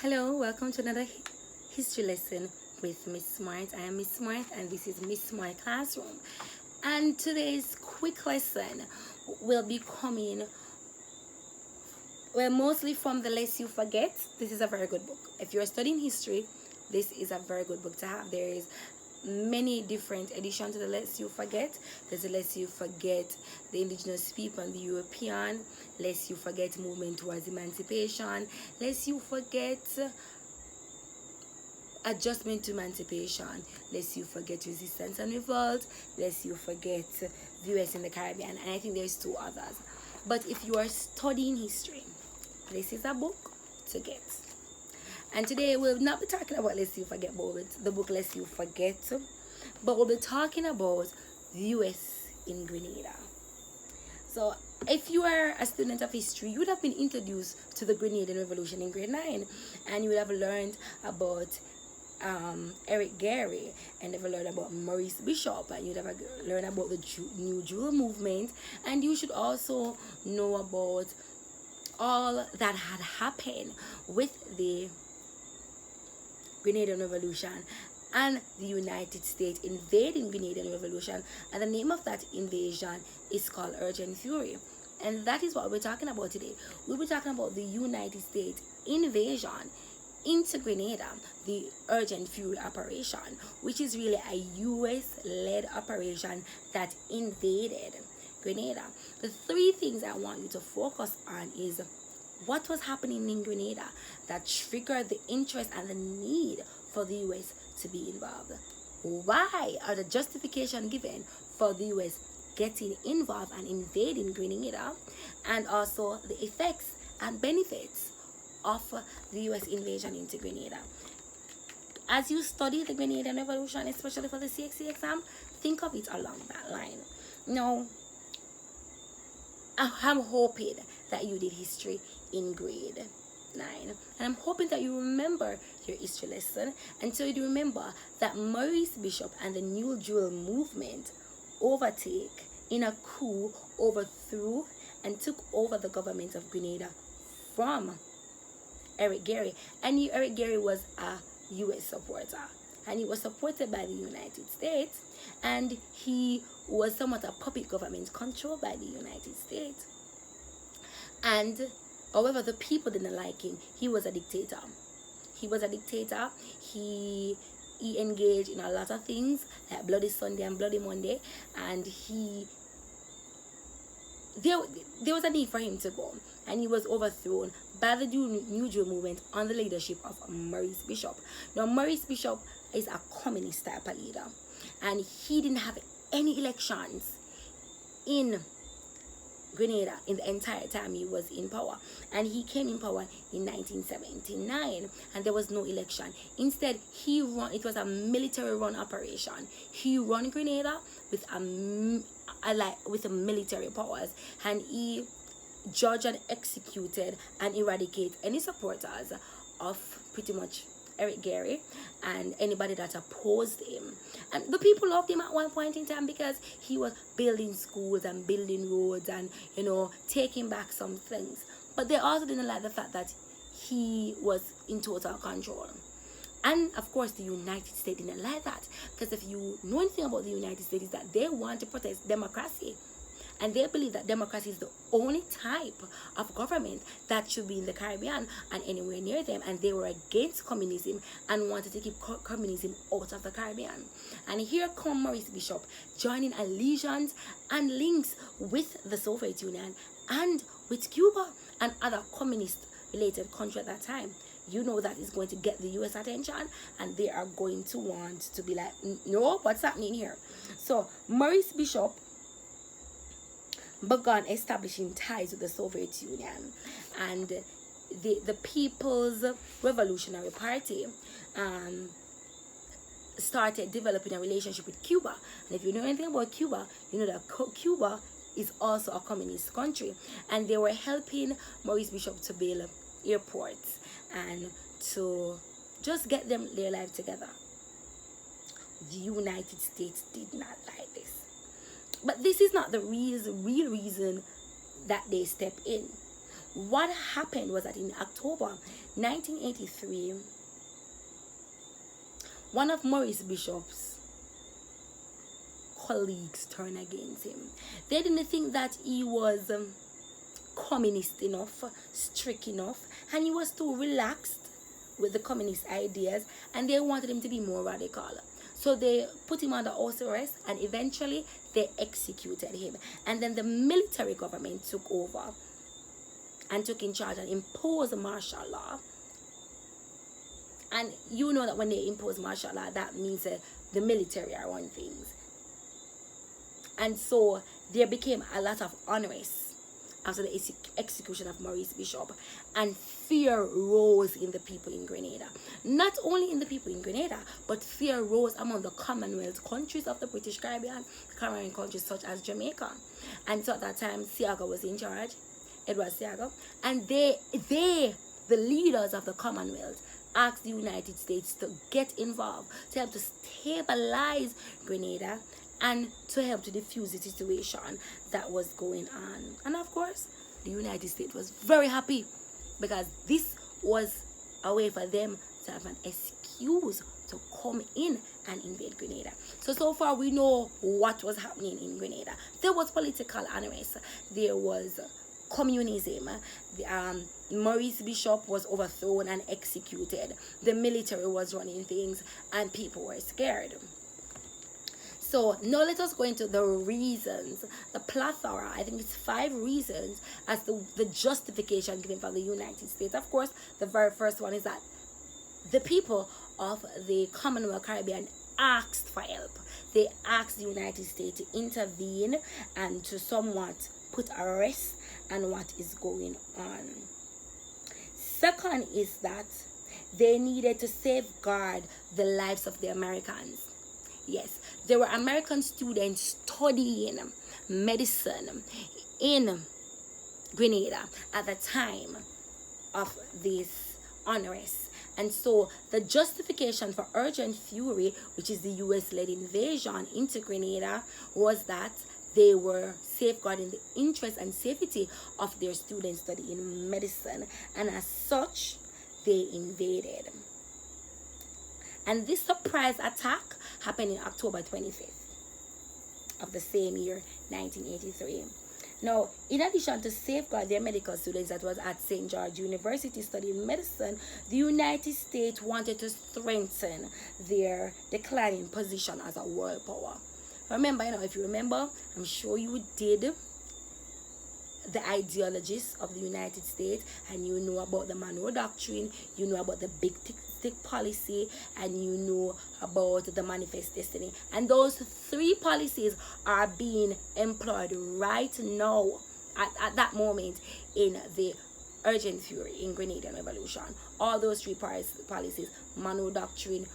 Hello, welcome to another history lesson with Miss Smart. I am Miss Smart and this is Miss Smart Classroom. And today's quick lesson will be coming mostly from the Less You Forget. This is a very good book. If you're studying history, this is a very good book to have. There is many different editions to the Less You Forget. There's the Less You Forget the indigenous people and the European, Less You Forget movement towards emancipation, Less You Forget adjustment to emancipation, Less You Forget resistance and revolt, Less You Forget the US in the Caribbean, and I think there's two others. But if you are studying history, this is a book to get. And today we'll not be talking about Lest You Forget, but the book Lest You Forget, but we'll be talking about the US in Grenada. So if you are a student of history, you would have been introduced to the Grenadian Revolution in grade 9, and you would have learned about Eric Gary, and you've learned about Maurice Bishop, and you'd have learned about the New Jewel movement, and you should also know about all that had happened with the Grenadian Revolution and the United States invading Grenadian Revolution, and the name of that invasion is called Urgent Fury, and that is what we're talking about today. We'll be talking about the United States invasion into Grenada, the Urgent Fury operation, which is really a US-led operation that invaded Grenada. The three things I want you to focus on is what was happening in Grenada that triggered the interest and the need for the US to be involved. Why are the justification given for the US getting involved and invading Grenada, and also the effects and benefits of the US invasion into Grenada. As you study the Grenadian Revolution, especially for the CXC exam, think of it along that line. Now, I'm hoping that you did history in grade 9, and I'm hoping that you remember your history lesson, and so you remember that Maurice Bishop and the New Jewel movement in a coup overthrew and took over the government of Grenada from Eric Gary. And Eric Gary was a US supporter, and he was supported by the United States, and he was somewhat a puppet government controlled by the United States. And however, the people didn't like him. He was a dictator. He engaged in a lot of things like Bloody Sunday and Bloody Monday, and there was a need for him to go, and he was overthrown by the New Jewel movement on the leadership of Maurice Bishop. Now, Maurice Bishop is a communist type of leader, and he didn't have any elections in Grenada in the entire time he was in power, and he came in power in 1979, and there was no election. Instead, it was a military run operation. He ran Grenada with military powers, and he judged and executed and eradicated any supporters of pretty much Eric Gary and anybody that opposed him. And the people loved him at one point in time because he was building schools and building roads and, taking back some things. But they also didn't like the fact that he was in total control. And of course, the United States didn't like that, because if you know anything about the United States, is that they want to protect democracy. And they believe that democracy is the only type of government that should be in the Caribbean and anywhere near them. And they were against communism and wanted to keep communism out of the Caribbean. And here come Maurice Bishop joining allegiance and links with the Soviet Union and with Cuba and other communist-related countries at that time. You know that is going to get the US attention, and they are going to want to be like, no, what's happening here? So Maurice Bishop began establishing ties with the Soviet Union, and the People's Revolutionary Party started developing a relationship with Cuba. And if you know anything about Cuba, you know that Cuba is also a communist country, and they were helping Maurice Bishop to build airports and to just get their life together. The United States did not like this. But this is not the real reason that they step in. what happened was that in October 1983, one of Maurice Bishop's colleagues turned against him. They didn't think that he was communist enough, strict enough, and he was too relaxed with the communist ideas, and they wanted him to be more radical. So they put him under house arrest, and eventually they executed him. And then the military government took over and took in charge and imposed martial law. And you know that when they impose martial law, that means the military are on things. And so there became a lot of unrest after the execution of Maurice Bishop, and fear rose in the people in Grenada. Not only in the people in Grenada, but fear rose among the Commonwealth countries of the British Caribbean, Caribbean countries such as Jamaica. And so at that time, Seaga was in charge, Edward Seaga, and the leaders of the Commonwealth asked the United States to get involved, to help to stabilize Grenada, and to help to defuse the situation that was going on. And of course, the United States was very happy, because this was a way for them to have an excuse to come in and invade Grenada. So far we know what was happening in Grenada. There was political unrest. There was communism. Maurice Bishop was overthrown and executed. The military was running things, and people were scared. So now let us go into the reasons, the plethora, I think it's 5 reasons as to the justification given by the United States. Of course, the very first one is that the people of the Commonwealth Caribbean asked for help. They asked the United States to intervene and to somewhat put a rest on what is going on. Second is that they needed to safeguard the lives of the Americans. Yes, there were American students studying medicine in Grenada at the time of this unrest. And so the justification for Urgent Fury, which is the US-led invasion into Grenada, was that they were safeguarding the interest and safety of their students studying medicine. And as such, they invaded. And this surprise attack happened in October 25th of the same year, 1983. Now, in addition to safeguard their medical students that was at St. George University studying medicine, the United States wanted to strengthen their declining position as a world power. Remember, if you remember, I'm sure you did, the ideologies of the United States, and you know about the Monroe Doctrine, you know about the big stick policy, and you know about the Manifest Destiny. And those 3 policies are being employed right now at that moment in the Urgent Fury in Grenadian Revolution. All those 3 policies, Monroe Doctrine,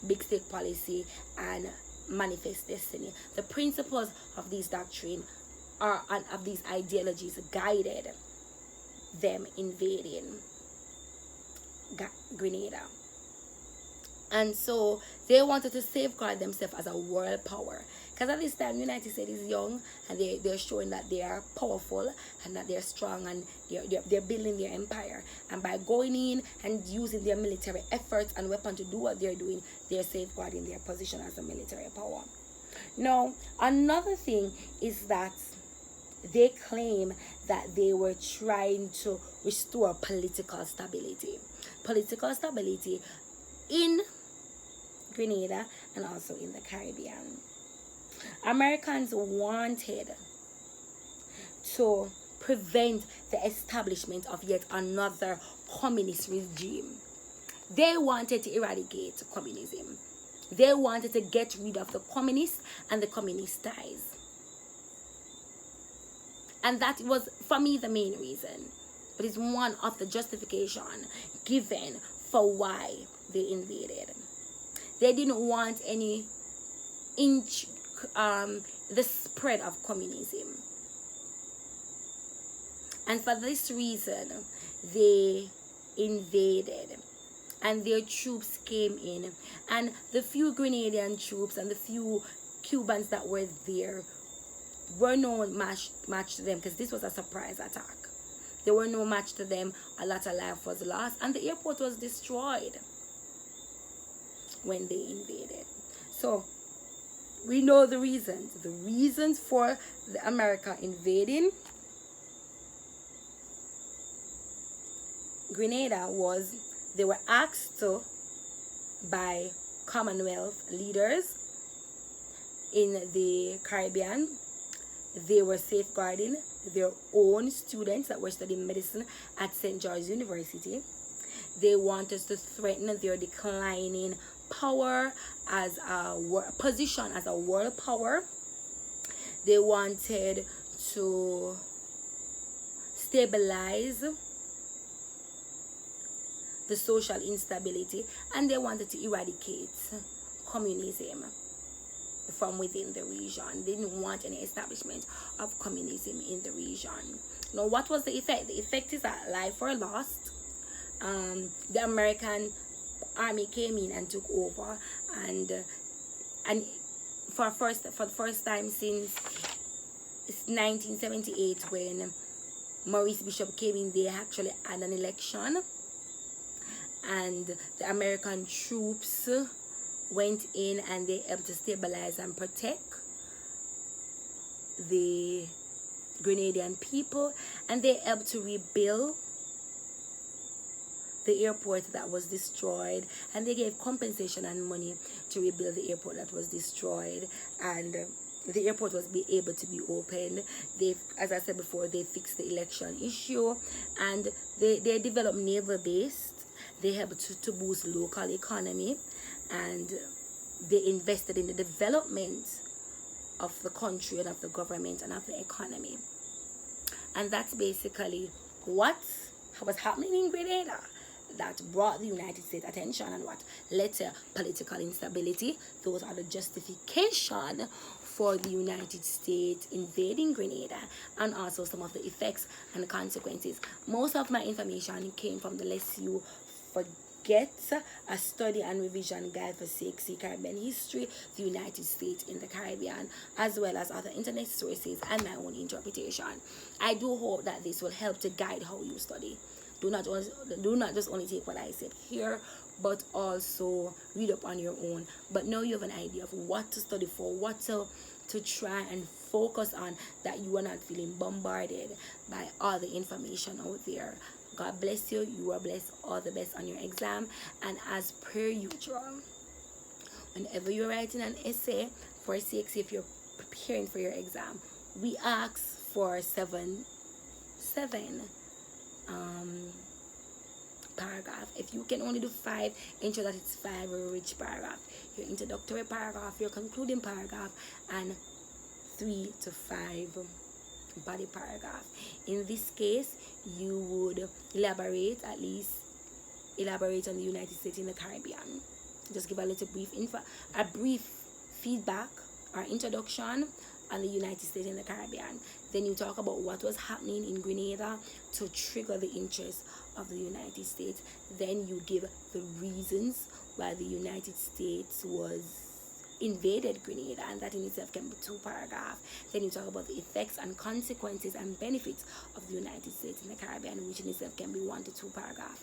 big stick policy, and Manifest Destiny. The principles of these doctrine of these ideologies guided them invading Grenada. And so they wanted to safeguard themselves as a world power, because at this time the United States is young, and they're showing that they are powerful and that they're strong, and they're building their empire. And by going in and using their military efforts and weapons to do what they're doing, they're safeguarding their position as a military power. Now, another thing is that they claim that they were trying to restore political stability in Grenada and also in the Caribbean. Americans wanted to prevent the establishment of yet another communist regime. They wanted to eradicate communism. They wanted to get rid of the communists and the communist ties. And that was, for me, the main reason. It is one of the justification given for why they invaded. They didn't want any the spread of communism. And for this reason, they invaded. And their troops came in. And the few Grenadian troops and the few Cubans that were there were no match to them, because this was a surprise attack. They were no match to them. A lot of life was lost, and the airport was destroyed when they invaded. So we know the reasons. The reasons for the America invading Grenada was they were asked to by Commonwealth leaders in the Caribbean. They were safeguarding their own students that were studying medicine at St. George's University. They wanted to threaten their declining power as a position as a world power. They wanted to stabilize the social instability, and they wanted to eradicate communism from within the region. They didn't want any establishment of communism in the region. Now, what was the effect? The effect is that lives were lost. The American army came in and took over, and for the first time since 1978, when Maurice Bishop came in, they actually had an election, and the American troops went in and they helped to stabilize and protect the Grenadian people, and they helped to rebuild the airport that was destroyed, and they gave compensation and money to rebuild the airport that was destroyed, and the airport was able to be opened. They, as I said before, they fixed the election issue, and they developed naval base. They helped to boost local economy, and they invested in the development of the country and of the government and of the economy. And that's basically what was happening in Grenada that brought the United States attention and what led to political instability. Those are the justification for the United States invading Grenada, and also some of the effects and consequences. Most of my information came from the Lest You Forget a Study and Revision Guide for CXC Caribbean History, the United States in the Caribbean, as well as other internet sources and my own interpretation. I do hope that this will help to guide how you study. Do not just only take what I said here, but also read up on your own. But now you have an idea of what to study for, what to try and focus on, that you are not feeling bombarded by all the information out there. God bless you. You are blessed. All the best on your exam. And as per usual, whenever you're writing an essay for CXC, if you're preparing for your exam, we ask for seven paragraph. If you can only do 5, ensure that it's 5 rich paragraph. Your introductory paragraph, your concluding paragraph, and 3 to 5 body paragraph. In this case, you would elaborate on the United States in the Caribbean. Just give a little brief feedback or introduction on the United States in the Caribbean. Then you talk about what was happening in Grenada to trigger the interest of the United States. Then you give the reasons why the United States was invaded Grenada, and that in itself can be 2 paragraphs. Then you talk about the effects and consequences and benefits of the United States in the Caribbean, which in itself can be 1 to 2 paragraphs.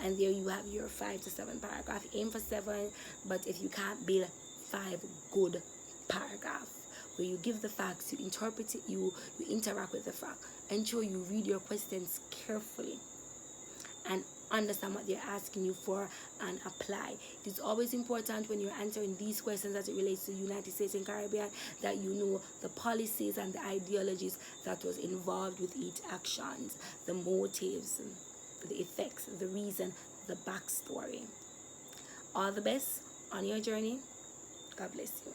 And there you have your 5 to 7 paragraph. Aim for 7, but if you can't build 5 good paragraphs where you give the facts, you interpret it, you interact with the fact. Ensure you read your questions carefully and understand what they're asking you for and apply. It's always important when you're answering these questions as it relates to the United States and Caribbean that you know the policies and the ideologies that was involved with each actions, the motives, the effects, the reason, the backstory. All the best on your journey. God bless you.